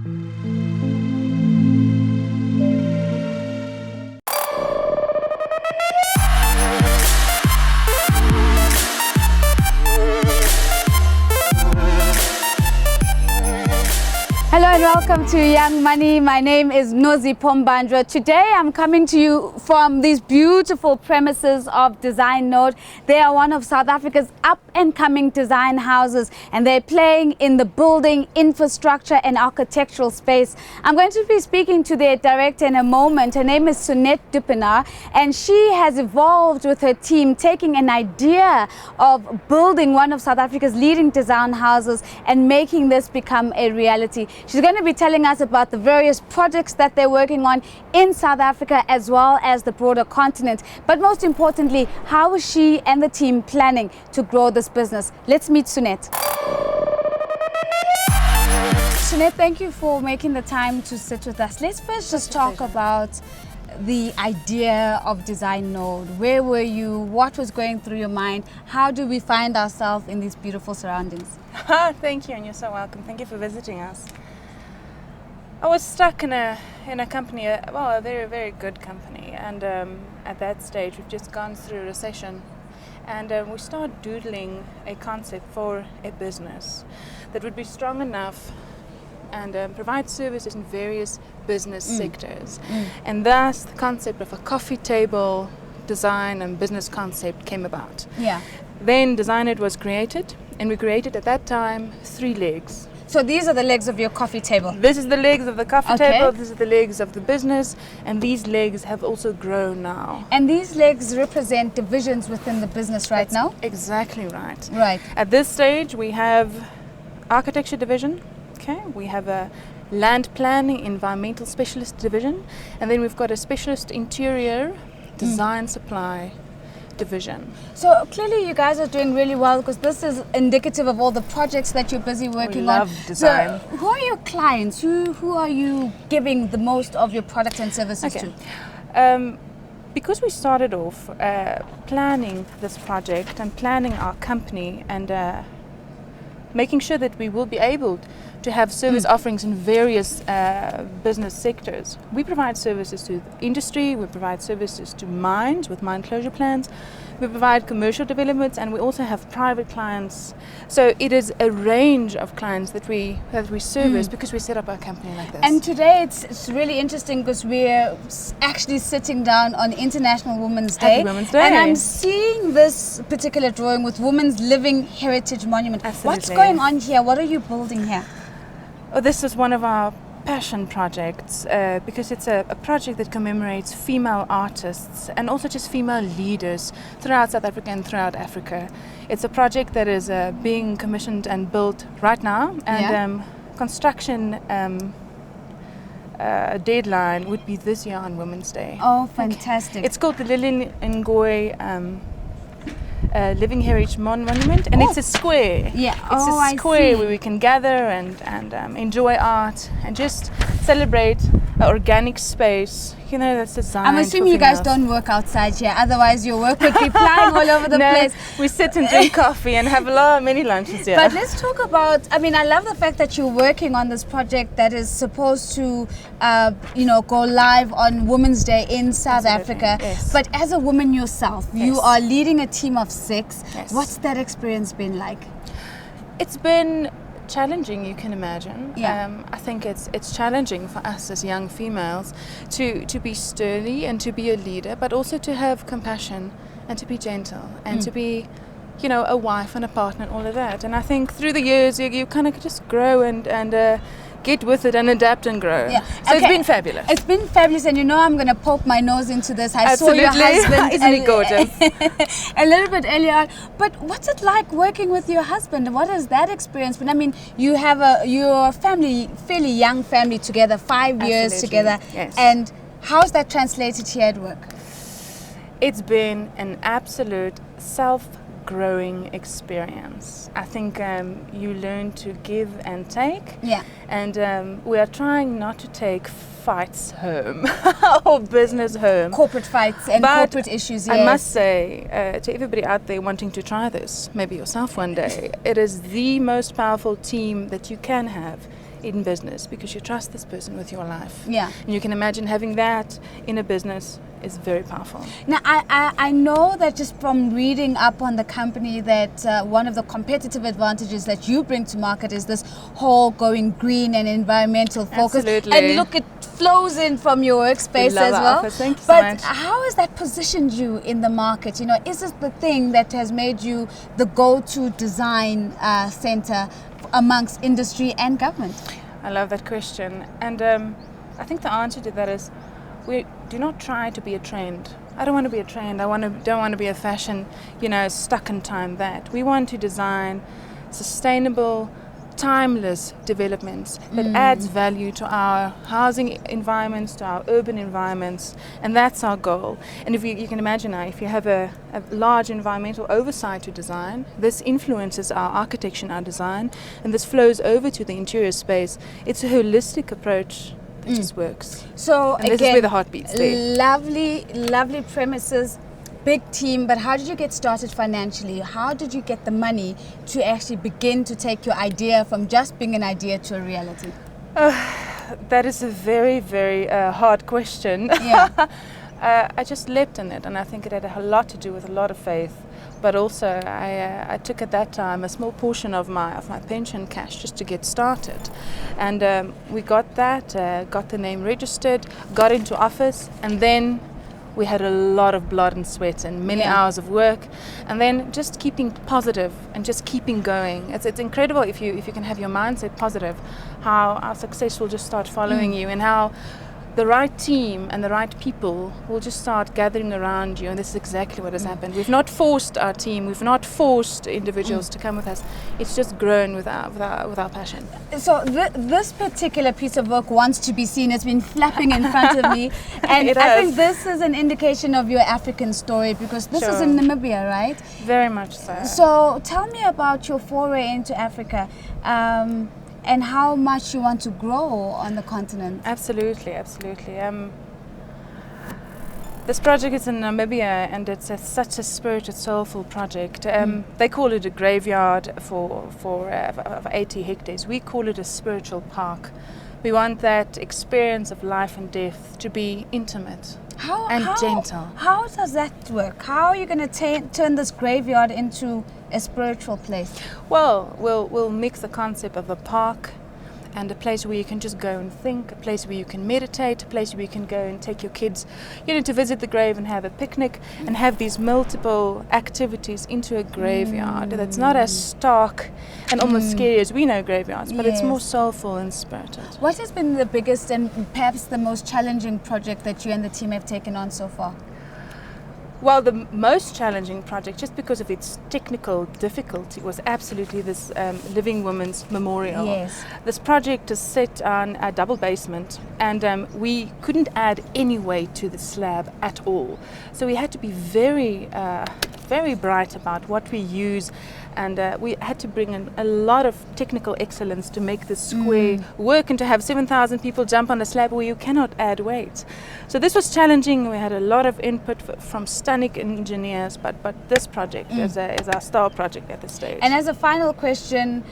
Hello and welcome to Young Money. My name is Nozi Pombandra. Today I'm coming to you from these beautiful premises of Design Node. They are one of South Africa's up and coming design houses, and they're playing in the building, infrastructure and architectural space. I'm going to be speaking to their director in a moment. Her name is Cenette Dippenaar, and she has evolved with her team, taking an idea of building one of South Africa's leading design houses and making this become a reality. She's going to be telling us about the various projects that they're working on in South Africa as well as the broader continent. But most importantly, how is she and the team planning to grow this business? Let's meet Cenette. Cenette, thank you for making the time to sit with us. Let's first just talk about the idea of Design Node. Where were you? What was going through your mind? How do we find ourselves in these beautiful surroundings? Thank you, and you're so welcome. Thank you for visiting us. I was stuck in a company, a very, very good company, and at that stage we've just gone through a recession, and we started doodling a concept for a business that would be strong enough and provide services in various business sectors. And thus the concept of a coffee table design and business concept came about. Yeah. Then Design It was created, and we created at that time 3 legs. So these are the legs of your coffee table. This is the legs of the coffee Okay. table, this is the legs of the business, and these legs have also grown now. And these legs represent divisions within the business right now? Exactly right. Right. At this stage we have architecture division, okay, we have a land planning environmental specialist division, and then we've got a specialist interior design supply division. So clearly you guys are doing really well, because this is indicative of all the projects that you're busy working on. love design. So who are your clients? Who are you giving the most of your products and services to? Because we started off planning this project and planning our company and making sure that we will be able to have service offerings in various business sectors. We provide services to industry, we provide services to mines with mine closure plans, we provide commercial developments, and we also have private clients. So it is a range of clients that we service because we set up our company like this. And today it's really interesting because we're actually sitting down on International Women's Day. Happy Women's Day. And I'm seeing this particular drawing with Women's Living Heritage Monument. Absolutely. What's going on here? What are you building here? Oh, this is one of our passion projects because it's a project that commemorates female artists and also just female leaders throughout South Africa and throughout Africa. It's a project that is being commissioned and built right now, and construction deadline would be this year on Women's Day. Oh, fantastic. Okay. It's called the Lillian Ngoyi Living Heritage Monument, and it's a square. Yeah. It's I a square see. where we can gather and enjoy art and just celebrate an organic space, you know, that's designed I'm assuming for you guys females. don't work outside here, otherwise your work would be flying all over the No, place. we sit and drink coffee and have many lunches here. But let's talk about, I love the fact that you're working on this project that is supposed to, go live on Women's Day in South Absolutely, Africa. yes. But as a woman yourself, you Yes. are leading a team of 6. Yes. What's that experience been like? It's been challenging, you can imagine. Yeah. I think it's challenging for us as young females to be sturdy and to be a leader, but also to have compassion and to be gentle and to be, a wife and a partner and all of that. And I think through the years you kind of just grow and get with it and adapt and grow. Yeah. So it's Okay. been fabulous. It's been fabulous, and I'm going to poke my nose into this. I Absolutely. saw your husband. Isn't he gorgeous? A little bit earlier on. But what's it like working with your husband? What has that experience been? You have you're a family, fairly young family together, 5 years Absolutely. together. Yes. And how's that translated here at work? It's been an absolute self-growing experience. I think you learn to give and take. Yeah. And we are trying not to take fights home or business home. Corporate fights and But corporate issues, yes. I must say to everybody out there wanting to try this, maybe yourself one day, it is the most powerful team that you can have in business because you trust this person with your life. Yeah. And you can imagine having that in a business is very powerful. Now, I know that just from reading up on the company that one of the competitive advantages that you bring to market is this whole going green and environmental focus. Absolutely. And look, it flows in from your workspace love as our well. office. Thank you so But much. how has that positioned you in the market? You know, is this the thing that has made you the go-to design center amongst industry and government? I love that question. And I think the answer to that is we do not try to be a trend. I don't want to be a trend. Don't want to be a fashion, stuck in time that. We want to design sustainable, timeless developments that adds value to our housing environments, to our urban environments, and that's our goal. And if you can imagine now, if you have a large environmental oversight to design, this influences our architecture and our design, and this flows over to the interior space. It's a holistic approach that just works. So and this is where the heart beats there. Lovely premises, big team, but how did you get started financially? How did you get the money to actually begin to take your idea from just being an idea to a reality? That is a very, very hard question. Yeah. I just leapt in it, and I think it had a lot to do with a lot of faith. But also, I took at that time a small portion of my pension cash just to get started, and we got that, got the name registered, got into office, and then we had a lot of blood and sweat and many hours of work, and then just keeping positive and just keeping going. It's incredible if you can have your mindset positive, how our success will just start following you, and how the right team and the right people will just start gathering around you, and this is exactly what has happened. We've not forced our team, we've not forced individuals to come with us. It's just grown with our passion. So this particular piece of work wants to be seen. It's been flapping in front of me, and I think this is an indication of your African story, because this is in Namibia, right? Very much so. So tell me about your foray into Africa. And how much you want to grow on the continent. Absolutely. This project is in Namibia, and it's such a spirited, soulful project. They call it a graveyard for 80 hectares. We call it a spiritual park. We want that experience of life and death to be intimate and gentle. How does that work? How are you going to turn this graveyard into a spiritual place? Well, we'll mix the concept of a park and a place where you can just go and think, a place where you can meditate, a place where you can go and take your kids, to visit the grave and have a picnic, and have these multiple activities into a graveyard that's not as stark and almost scary as we know graveyards, but it's more soulful and spirited. What has been the biggest and perhaps the most challenging project that you and the team have taken on so far? Well, the most challenging project, just because of its technical difficulty, was absolutely this Living Women's Memorial. Yes. This project is set on a double basement, and we couldn't add any weight to the slab at all. So we had to be very bright about what we use, and we had to bring in a lot of technical excellence to make this square work, and to have 7,000 people jump on a slab where you cannot add weight. So this was challenging. We had a lot of input from stunning engineers, but this project is our star project at this stage. And as a final question,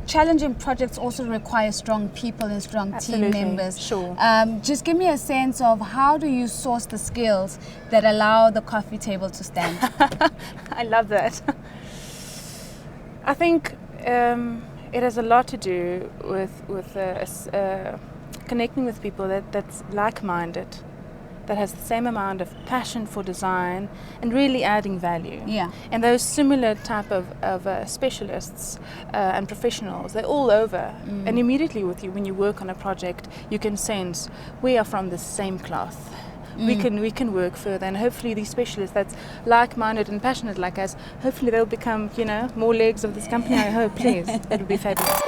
challenging projects also require strong people and strong team members. Sure. Just give me a sense of how do you source the skills that allow the coffee table to stand? I love that. I think it has a lot to do with connecting with people that's like-minded, that has the same amount of passion for design and really adding value. Yeah. And those similar type of specialists and professionals, they're all over. And immediately with you, when you work on a project, you can sense we are from the same cloth. We can work further, and hopefully these specialists that's like-minded and passionate like us, hopefully they'll become, more legs of this company. I hope, please. It would be fabulous.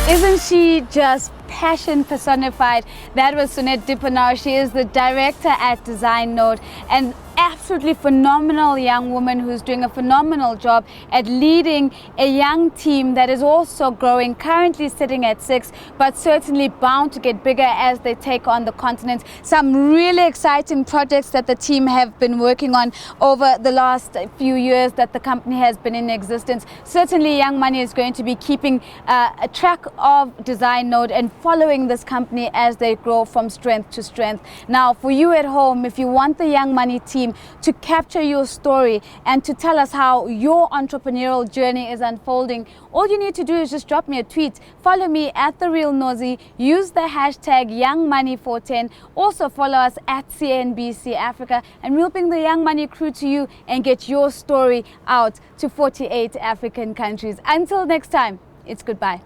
Isn't she just passion personified? That was Cenette Dippenaar. She is the director at Design Node. And absolutely phenomenal young woman who's doing a phenomenal job at leading a young team that is also growing, currently sitting at 6, but certainly bound to get bigger as they take on the continent. Some really exciting projects that the team have been working on over the last few years that the company has been in existence. Certainly Young Money is going to be keeping a track of Design Node and following this company as they grow from strength to strength. Now, for you at home, if you want the Young Money team to capture your story and to tell us how your entrepreneurial journey is unfolding, all you need to do is just drop me a tweet. Follow me at The Real Nosy. Use the hashtag YoungMoney410. Also follow us at CNBC Africa, and we'll bring the Young Money crew to you and get your story out to 48 African countries. Until next time, it's goodbye.